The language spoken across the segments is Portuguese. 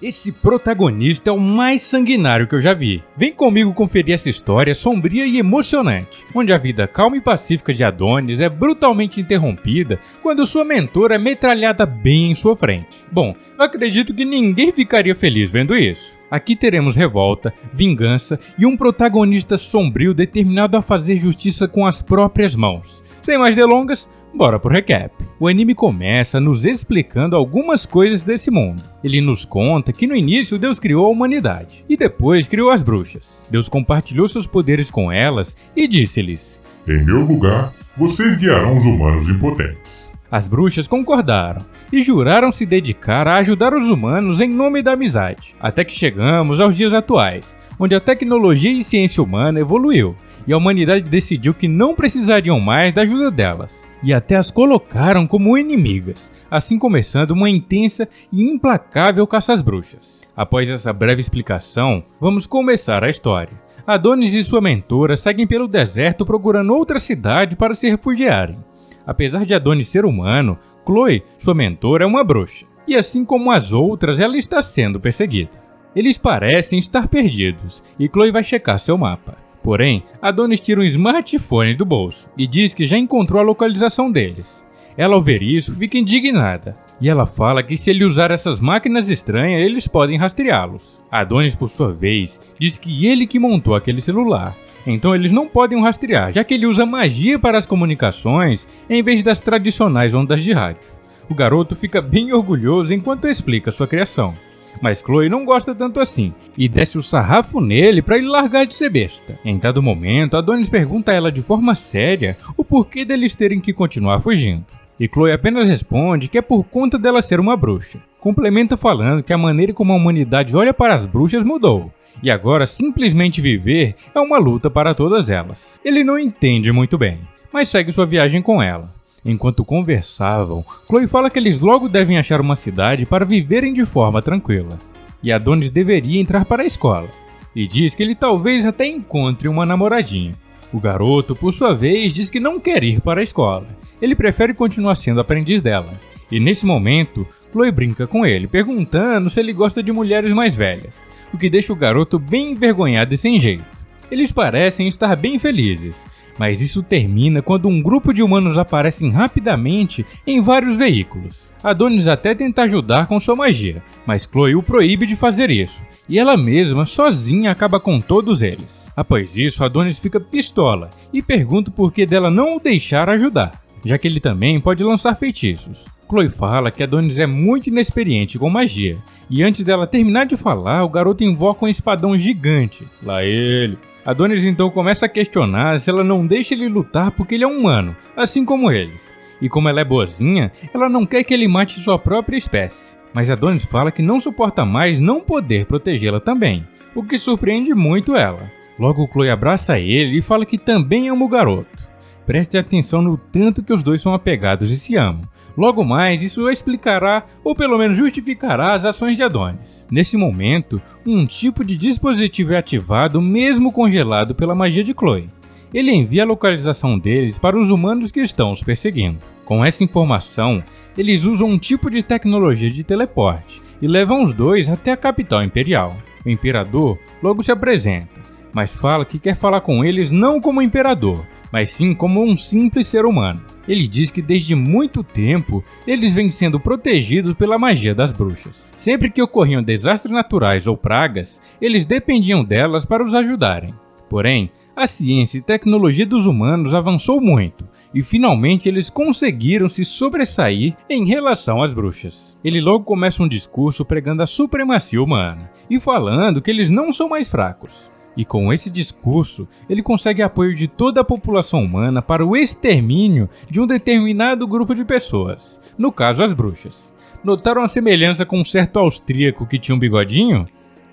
Esse protagonista é o mais sanguinário que eu já vi. Vem comigo conferir essa história sombria e emocionante, onde a vida calma e pacífica de Adonis é brutalmente interrompida quando sua mentora é metralhada bem em sua frente. Bom, eu acredito que ninguém ficaria feliz vendo isso. Aqui teremos revolta, vingança e um protagonista sombrio determinado a fazer justiça com as próprias mãos. Sem mais delongas, bora pro recap. O anime começa nos explicando algumas coisas desse mundo. Ele nos conta que no início Deus criou a humanidade e depois criou as bruxas. Deus compartilhou seus poderes com elas e disse-lhes: "Em meu lugar, vocês guiarão os humanos impotentes." As bruxas concordaram e juraram se dedicar a ajudar os humanos em nome da amizade. Até que chegamos aos dias atuais, onde a tecnologia e ciência humana evoluiu e a humanidade decidiu que não precisariam mais da ajuda delas. E até as colocaram como inimigas, assim começando uma intensa e implacável caça às bruxas. Após essa breve explicação, vamos começar a história. Adonis e sua mentora seguem pelo deserto procurando outra cidade para se refugiarem. Apesar de Adonis ser humano, Chloe, sua mentora, é uma bruxa, e assim como as outras, ela está sendo perseguida. Eles parecem estar perdidos, e Chloe vai checar seu mapa. Porém, Adonis tira um smartphone do bolso e diz que já encontrou a localização deles. Ela, ao ver isso, fica indignada. E ela fala que se ele usar essas máquinas estranhas, eles podem rastreá-los. Adonis, por sua vez, diz que ele que montou aquele celular. Então eles não podem o rastrear, já que ele usa magia para as comunicações em vez das tradicionais ondas de rádio. O garoto fica bem orgulhoso enquanto explica sua criação. Mas Chloe não gosta tanto assim, e desce o sarrafo nele para ele largar de ser besta. Em dado momento, Adonis pergunta a ela de forma séria o porquê deles terem que continuar fugindo. E Chloe apenas responde que é por conta dela ser uma bruxa. Complementa falando que a maneira como a humanidade olha para as bruxas mudou, e agora simplesmente viver é uma luta para todas elas. Ele não entende muito bem, mas segue sua viagem com ela. Enquanto conversavam, Chloe fala que eles logo devem achar uma cidade para viverem de forma tranquila. E Adonis deveria entrar para a escola, e diz que ele talvez até encontre uma namoradinha. O garoto, por sua vez, diz que não quer ir para a escola. Ele prefere continuar sendo aprendiz dela. E nesse momento, Chloe brinca com ele, perguntando se ele gosta de mulheres mais velhas, o que deixa o garoto bem envergonhado e sem jeito. Eles parecem estar bem felizes, mas isso termina quando um grupo de humanos aparecem rapidamente em vários veículos. Adonis até tenta ajudar com sua magia, mas Chloe o proíbe de fazer isso, e ela mesma, sozinha, acaba com todos eles. Após isso, Adonis fica pistola e pergunta por que dela não o deixar ajudar, já que ele também pode lançar feitiços. Chloe fala que Adonis é muito inexperiente com magia, e antes dela terminar de falar, o garoto invoca um espadão gigante. Lá ele. Adonis então começa a questionar se ela não deixa ele lutar porque ele é humano, assim como eles. E como ela é boazinha, ela não quer que ele mate sua própria espécie. Mas Adonis fala que não suporta mais não poder protegê-la também, o que surpreende muito ela. Logo Chloe abraça ele e fala que também ama o garoto. Preste atenção no tanto que os dois são apegados e se amam. Logo mais, isso explicará, ou pelo menos justificará, as ações de Adonis. Nesse momento, um tipo de dispositivo é ativado mesmo congelado pela magia de Chloe. Ele envia a localização deles para os humanos que estão os perseguindo. Com essa informação, eles usam um tipo de tecnologia de teleporte e levam os dois até a capital imperial. O imperador logo se apresenta, mas fala que quer falar com eles não como imperador, mas sim como um simples ser humano. Ele diz que desde muito tempo eles vêm sendo protegidos pela magia das bruxas. Sempre que ocorriam desastres naturais ou pragas, eles dependiam delas para os ajudarem. Porém, a ciência e tecnologia dos humanos avançou muito, e finalmente eles conseguiram se sobressair em relação às bruxas. Ele logo começa um discurso pregando a supremacia humana, e falando que eles não são mais fracos. E com esse discurso, ele consegue apoio de toda a população humana para o extermínio de um determinado grupo de pessoas, no caso as bruxas. Notaram a semelhança com um certo austríaco que tinha um bigodinho?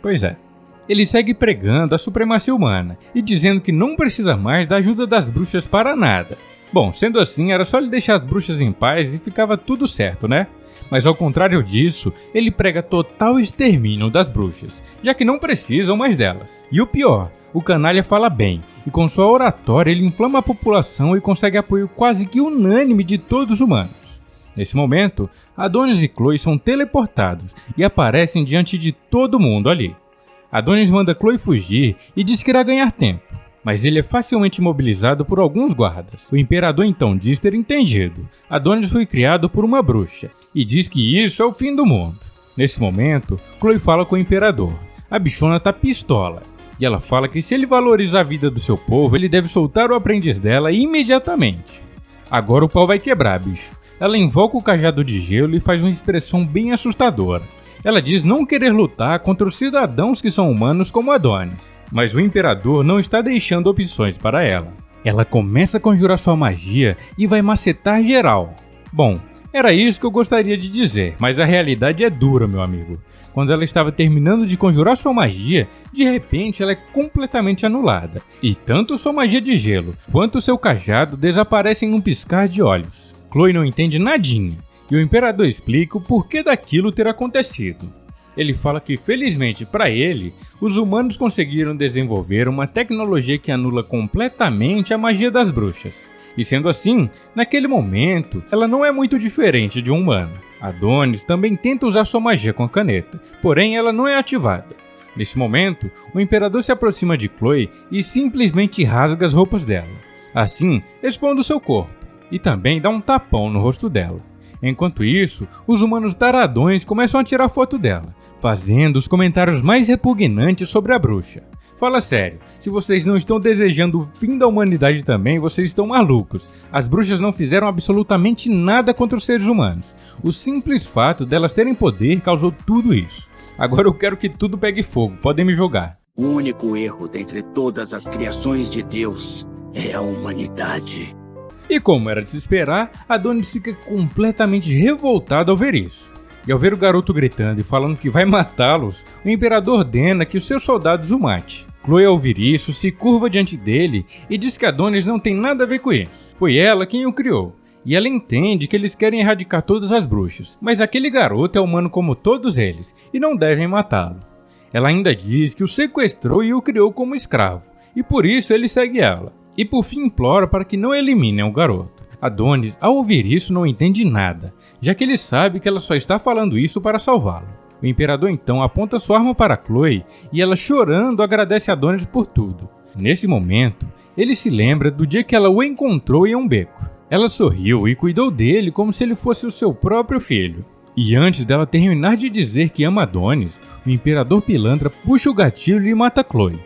Pois é. Ele segue pregando a supremacia humana e dizendo que não precisa mais da ajuda das bruxas para nada. Bom, sendo assim, era só ele deixar as bruxas em paz e ficava tudo certo, né? Mas ao contrário disso, ele prega total extermínio das bruxas, já que não precisam mais delas. E o pior, o canalha fala bem, e com sua oratória ele inflama a população e consegue apoio quase que unânime de todos os humanos. Nesse momento, Adonis e Chloe são teleportados e aparecem diante de todo mundo ali. Adonis manda Chloe fugir e diz que irá ganhar tempo, mas ele é facilmente imobilizado por alguns guardas. O imperador então diz ter entendido. Adonis foi criado por uma bruxa e diz que isso é o fim do mundo. Nesse momento, Chloe fala com o imperador. A bichona tá pistola e ela fala que se ele valoriza a vida do seu povo, ele deve soltar o aprendiz dela imediatamente. Agora o pau vai quebrar, bicho. Ela invoca o cajado de gelo e faz uma expressão bem assustadora. Ela diz não querer lutar contra os cidadãos que são humanos como Adonis, mas o imperador não está deixando opções para ela. Ela começa a conjurar sua magia e vai macetar geral. Bom, era isso que eu gostaria de dizer, mas a realidade é dura, meu amigo. Quando ela estava terminando de conjurar sua magia, de repente ela é completamente anulada, e tanto sua magia de gelo quanto seu cajado desaparecem num piscar de olhos. Chloe não entende nadinha. E o imperador explica o porquê daquilo ter acontecido. Ele fala que, felizmente para ele, os humanos conseguiram desenvolver uma tecnologia que anula completamente a magia das bruxas. E sendo assim, naquele momento, ela não é muito diferente de um humano. Adonis também tenta usar sua magia com a caneta, porém ela não é ativada. Nesse momento, o imperador se aproxima de Chloe e simplesmente rasga as roupas dela, assim expondo seu corpo, e também dá um tapão no rosto dela. Enquanto isso, os humanos taradões começam a tirar foto dela, fazendo os comentários mais repugnantes sobre a bruxa. Fala sério, se vocês não estão desejando o fim da humanidade também, vocês estão malucos. As bruxas não fizeram absolutamente nada contra os seres humanos. O simples fato delas terem poder causou tudo isso. Agora eu quero que tudo pegue fogo, podem me jogar. O único erro dentre todas as criações de Deus é a humanidade. E como era de se esperar, Adonis fica completamente revoltado ao ver isso. E ao ver o garoto gritando e falando que vai matá-los, o imperador ordena que os seus soldados o matem. Chloe, ao ouvir isso, se curva diante dele e diz que Adonis não tem nada a ver com isso. Foi ela quem o criou. E ela entende que eles querem erradicar todas as bruxas, mas aquele garoto é humano como todos eles e não devem matá-lo. Ela ainda diz que o sequestrou e o criou como escravo, e por isso ele segue ela. E por fim implora para que não eliminem o garoto. Adonis, ao ouvir isso, não entende nada, já que ele sabe que ela só está falando isso para salvá-lo. O imperador então aponta sua arma para Chloe e ela, chorando, agradece a Adonis por tudo. Nesse momento, ele se lembra do dia que ela o encontrou em um beco. Ela sorriu e cuidou dele como se ele fosse o seu próprio filho. E antes dela terminar de dizer que ama Adonis, o imperador pilantra puxa o gatilho e mata Chloe.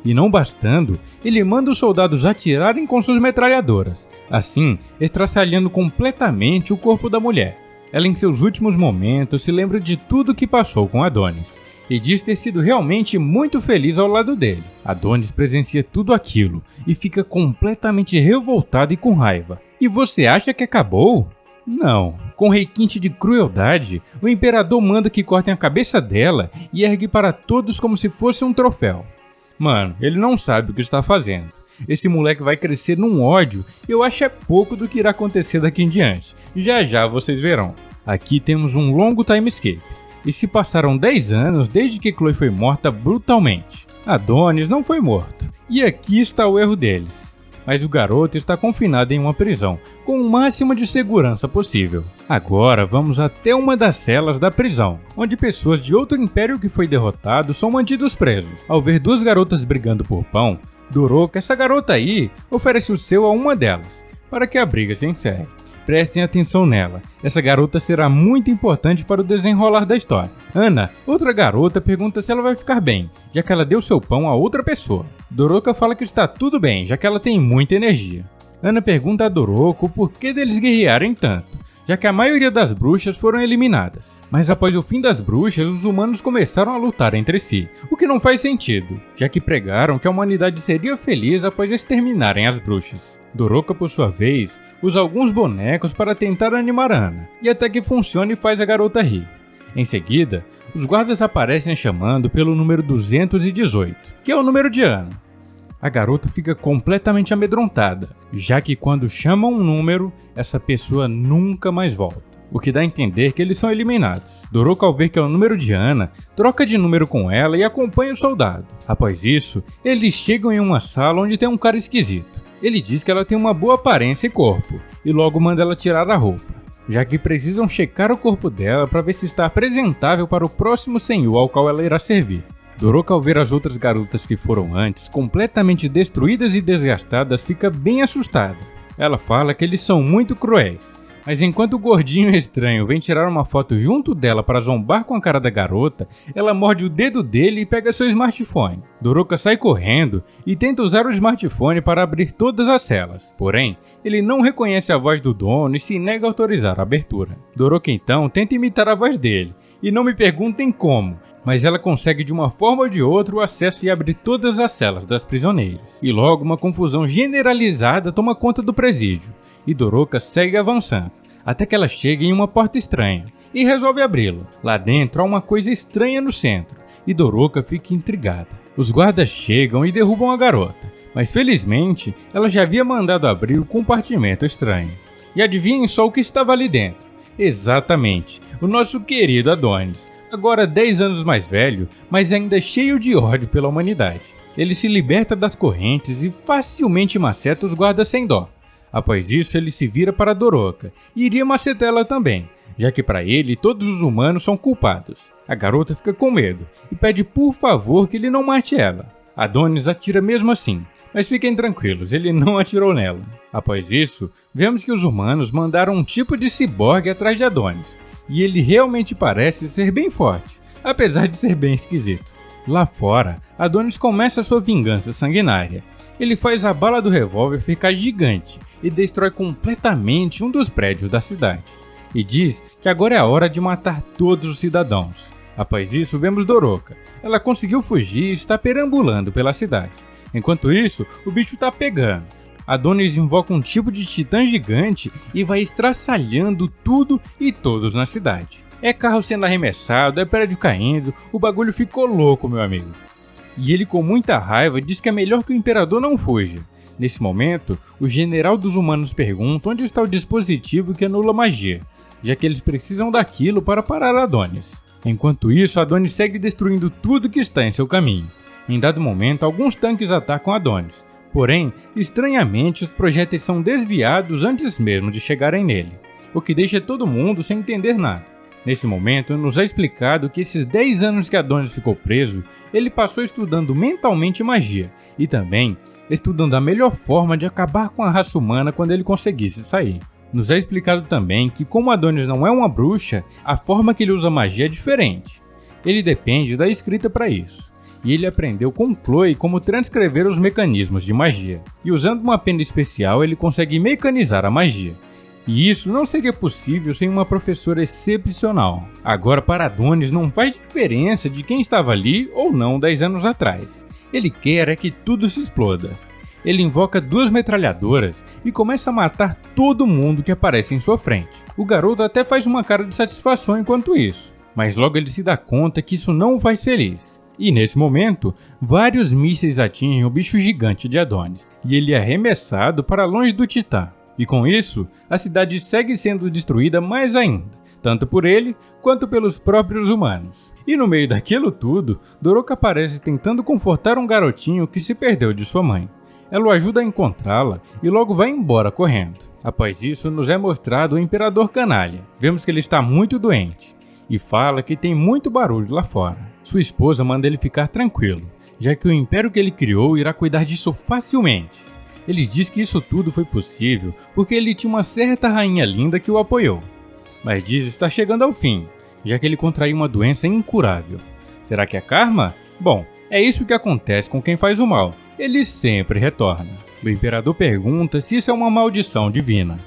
E não bastando, ele manda os soldados atirarem com suas metralhadoras, assim estraçalhando completamente o corpo da mulher. Ela, em seus últimos momentos, se lembra de tudo que passou com Adonis e diz ter sido realmente muito feliz ao lado dele. Adonis presencia tudo aquilo e fica completamente revoltado e com raiva. E você acha que acabou? Não. Com requinte de crueldade, o imperador manda que cortem a cabeça dela e ergue para todos como se fosse um troféu. Mano, ele não sabe o que está fazendo. Esse moleque vai crescer num ódio e eu acho é pouco do que irá acontecer daqui em diante. Já já vocês verão. Aqui temos um longo time skip. E se passaram 10 anos desde que Chloe foi morta brutalmente. Adonis não foi morto. E aqui está o erro deles. Mas o garoto está confinado em uma prisão, com o máximo de segurança possível. Agora vamos até uma das celas da prisão, onde pessoas de outro império que foi derrotado são mantidos presos. Ao ver duas garotas brigando por pão, Doroka, essa garota aí, oferece o seu a uma delas, para que a briga se encerre. Prestem atenção nela, essa garota será muito importante para o desenrolar da história. Ana, outra garota, pergunta se ela vai ficar bem, já que ela deu seu pão a outra pessoa. Doroka fala que está tudo bem, já que ela tem muita energia. Ana pergunta a Doroka o porquê deles guerrearem tanto, já que a maioria das bruxas foram eliminadas. Mas após o fim das bruxas, os humanos começaram a lutar entre si, o que não faz sentido, já que pregaram que a humanidade seria feliz após exterminarem as bruxas. Doroka, por sua vez, usa alguns bonecos para tentar animar a Ana, e até que funciona e faz a garota rir. Em seguida, os guardas aparecem chamando pelo número 218, que é o número de Ana. A garota fica completamente amedrontada, já que quando chamam um número, essa pessoa nunca mais volta, o que dá a entender que eles são eliminados. Doroka, ao ver que é o número de Ana, troca de número com ela e acompanha o soldado. Após isso, eles chegam em uma sala onde tem um cara esquisito. Ele diz que ela tem uma boa aparência e corpo, e logo manda ela tirar a roupa. já que precisam checar o corpo dela para ver se está apresentável para o próximo senhor ao qual ela irá servir. Doroka, ao ver as outras garotas que foram antes completamente destruídas e desgastadas, fica bem assustada. Ela fala que eles são muito cruéis, mas enquanto o gordinho estranho vem tirar uma foto junto dela para zombar com a cara da garota, ela morde o dedo dele e pega seu smartphone. Doroka sai correndo e tenta usar o smartphone para abrir todas as celas, porém, ele não reconhece a voz do dono e se nega a autorizar a abertura. Doroka então tenta imitar a voz dele, e não me perguntem como, mas ela consegue de uma forma ou de outra o acesso e abre todas as celas das prisioneiras. E logo uma confusão generalizada toma conta do presídio, e Doroka segue avançando, até que ela chega em uma porta estranha, e resolve abri-la. Lá dentro há uma coisa estranha no centro, e Doroka fica intrigada. Os guardas chegam e derrubam a garota, mas felizmente ela já havia mandado abrir o compartimento estranho. E adivinhem só o que estava ali dentro. Exatamente, o nosso querido Adonis, agora 10 anos mais velho, mas ainda cheio de ódio pela humanidade. Ele se liberta das correntes e facilmente maceta os guardas sem dó. Após isso, ele se vira para Doroka e iria macetá-la também, já que para ele todos os humanos são culpados. A garota fica com medo e pede por favor que ele não mate ela. Adonis atira mesmo assim, mas fiquem tranquilos, ele não atirou nela. Após isso, vemos que os humanos mandaram um tipo de ciborgue atrás de Adonis, e ele realmente parece ser bem forte, apesar de ser bem esquisito. Lá fora, Adonis começa sua vingança sanguinária. Ele faz a bala do revólver ficar gigante e destrói completamente um dos prédios da cidade. E diz que agora é a hora de matar todos os cidadãos. Após isso, vemos Doroka. Ela conseguiu fugir e está perambulando pela cidade. Enquanto isso, o bicho está pegando. Adonis invoca um tipo de titã gigante e vai estraçalhando tudo e todos na cidade. É carro sendo arremessado, é prédio caindo, o bagulho ficou louco, meu amigo. E ele, com muita raiva, diz que é melhor que o imperador não fuja. Nesse momento, o general dos humanos pergunta onde está o dispositivo que anula magia, já que eles precisam daquilo para parar Adonis. Enquanto isso, Adonis segue destruindo tudo que está em seu caminho. Em dado momento, alguns tanques atacam Adonis, porém, estranhamente, os projéteis são desviados antes mesmo de chegarem nele, o que deixa todo mundo sem entender nada. Nesse momento, nos é explicado que esses 10 anos que Adonis ficou preso, ele passou estudando mentalmente magia, e também estudando a melhor forma de acabar com a raça humana quando ele conseguisse sair. Nos é explicado também que, como Adonis não é uma bruxa, a forma que ele usa magia é diferente. Ele depende da escrita para isso. E ele aprendeu com Chloe como transcrever os mecanismos de magia. E usando uma pena especial, ele consegue mecanizar a magia. E isso não seria possível sem uma professora excepcional. Agora, para Adonis não faz diferença de quem estava ali ou não 10 anos atrás. Ele quer é que tudo se exploda. Ele invoca 2 metralhadoras e começa a matar todo mundo que aparece em sua frente. O garoto até faz uma cara de satisfação enquanto isso, mas logo ele se dá conta que isso não o faz feliz. E nesse momento, vários mísseis atingem o bicho gigante de Adonis, e ele é arremessado para longe do Titã. E com isso, a cidade segue sendo destruída mais ainda, tanto por ele quanto pelos próprios humanos. E no meio daquilo tudo, Doroka aparece tentando confortar um garotinho que se perdeu de sua mãe. Ela o ajuda a encontrá-la e logo vai embora correndo. Após isso, nos é mostrado o Imperador Canalha. Vemos que ele está muito doente e fala que tem muito barulho lá fora. Sua esposa manda ele ficar tranquilo, já que o império que ele criou irá cuidar disso facilmente. Ele diz que isso tudo foi possível porque ele tinha uma certa rainha linda que o apoiou. Mas diz estar chegando ao fim, já que ele contraiu uma doença incurável. Será que é karma? Bom, é isso que acontece com quem faz o mal. Ele sempre retorna. O imperador pergunta se isso é uma maldição divina,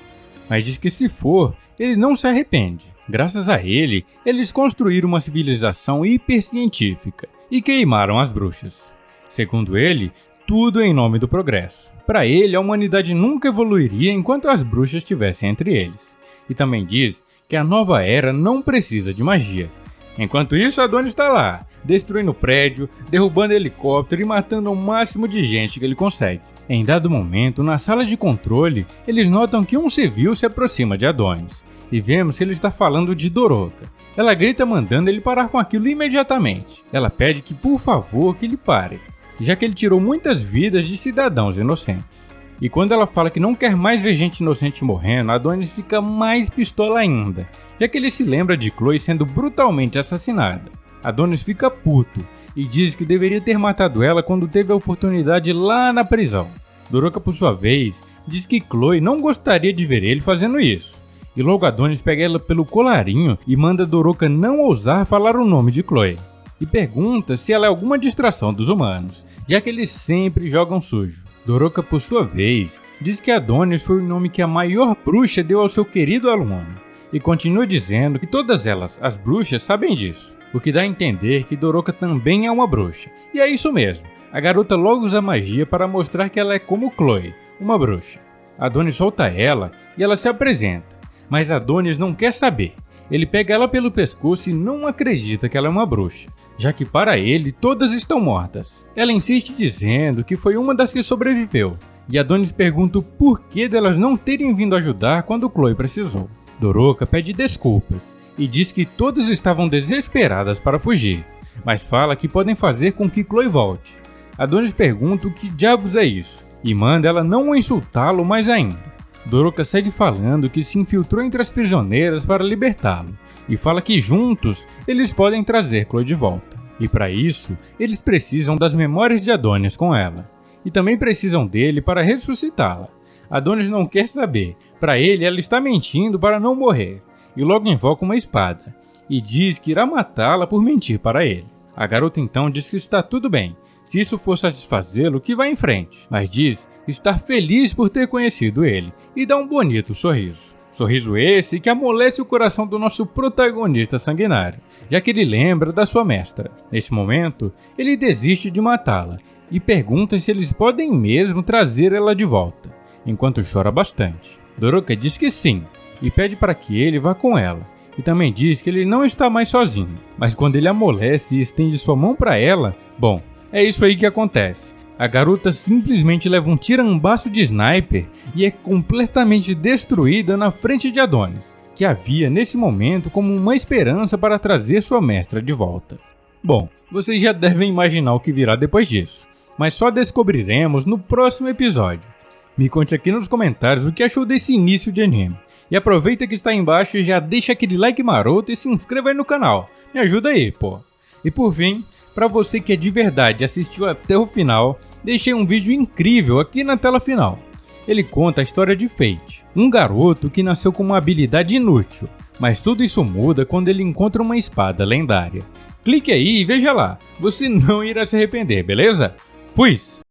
mas diz que se for, ele não se arrepende. Graças a ele, eles construíram uma civilização hipercientífica e queimaram as bruxas. Segundo ele, tudo em nome do progresso. Para ele, a humanidade nunca evoluiria enquanto as bruxas estivessem entre eles. E também diz que a nova era não precisa de magia. Enquanto isso, Adonis está lá, destruindo o prédio, derrubando helicóptero e matando o máximo de gente que ele consegue. Em dado momento, na sala de controle, eles notam que um civil se aproxima de Adonis. E vemos que ele está falando de Doroka. Ela grita mandando ele parar com aquilo imediatamente. Ela pede que, por favor, que ele pare, já que ele tirou muitas vidas de cidadãos inocentes. E quando ela fala que não quer mais ver gente inocente morrendo, Adonis fica mais pistola ainda, já que ele se lembra de Chloe sendo brutalmente assassinada. Adonis fica puto e diz que deveria ter matado ela quando teve a oportunidade lá na prisão. Doroka, por sua vez, diz que Chloe não gostaria de ver ele fazendo isso. E logo Adonis pega ela pelo colarinho e manda Doroka não ousar falar o nome de Chloe. E pergunta se ela é alguma distração dos humanos, já que eles sempre jogam sujo. Doroka, por sua vez, diz que Adonis foi o nome que a maior bruxa deu ao seu querido aluno. E continua dizendo que todas elas, as bruxas, sabem disso. O que dá a entender que Doroka também é uma bruxa. E é isso mesmo, a garota logo usa magia para mostrar que ela é como Chloe, uma bruxa. Adonis solta ela e ela se apresenta, mas Adonis não quer saber. Ele pega ela pelo pescoço e não acredita que ela é uma bruxa, já que para ele todas estão mortas. Ela insiste dizendo que foi uma das que sobreviveu, e Adonis pergunta o porquê delas não terem vindo ajudar quando Chloe precisou. Doroka pede desculpas e diz que todas estavam desesperadas para fugir, mas fala que podem fazer com que Chloe volte. Adonis pergunta o que diabos é isso, e manda ela não insultá-lo mais ainda. Doroka segue falando que se infiltrou entre as prisioneiras para libertá-lo, e fala que juntos eles podem trazer Chloe de volta. E para isso, eles precisam das memórias de Adonis com ela, e também precisam dele para ressuscitá-la. Adonis não quer saber, para ele ela está mentindo para não morrer, e logo invoca uma espada, e diz que irá matá-la por mentir para ele. A garota então diz que está tudo bem, se isso for satisfazê-lo, que vá em frente, mas diz estar feliz por ter conhecido ele e dá um bonito sorriso. Sorriso esse que amolece o coração do nosso protagonista sanguinário, já que ele lembra da sua mestra. Nesse momento, ele desiste de matá-la e pergunta se eles podem mesmo trazer ela de volta, enquanto chora bastante. Doroka diz que sim e pede para que ele vá com ela. E também diz que ele não está mais sozinho, mas quando ele amolece e estende sua mão para ela, bom, é isso aí que acontece. A garota simplesmente leva um tirambaço de sniper e é completamente destruída na frente de Adonis, que havia nesse momento como uma esperança para trazer sua mestra de volta. Bom, vocês já devem imaginar o que virá depois disso, mas só descobriremos no próximo episódio. Me conte aqui nos comentários o que achou desse início de anime. E aproveita que está aí embaixo e já deixa aquele like maroto e se inscreva aí no canal. Me ajuda aí, pô. E por fim, para você que é de verdade assistiu até o final, deixei um vídeo incrível aqui na tela final. Ele conta a história de Fate, um garoto que nasceu com uma habilidade inútil, mas tudo isso muda quando ele encontra uma espada lendária. Clique aí e veja lá, você não irá se arrepender, beleza? Fui!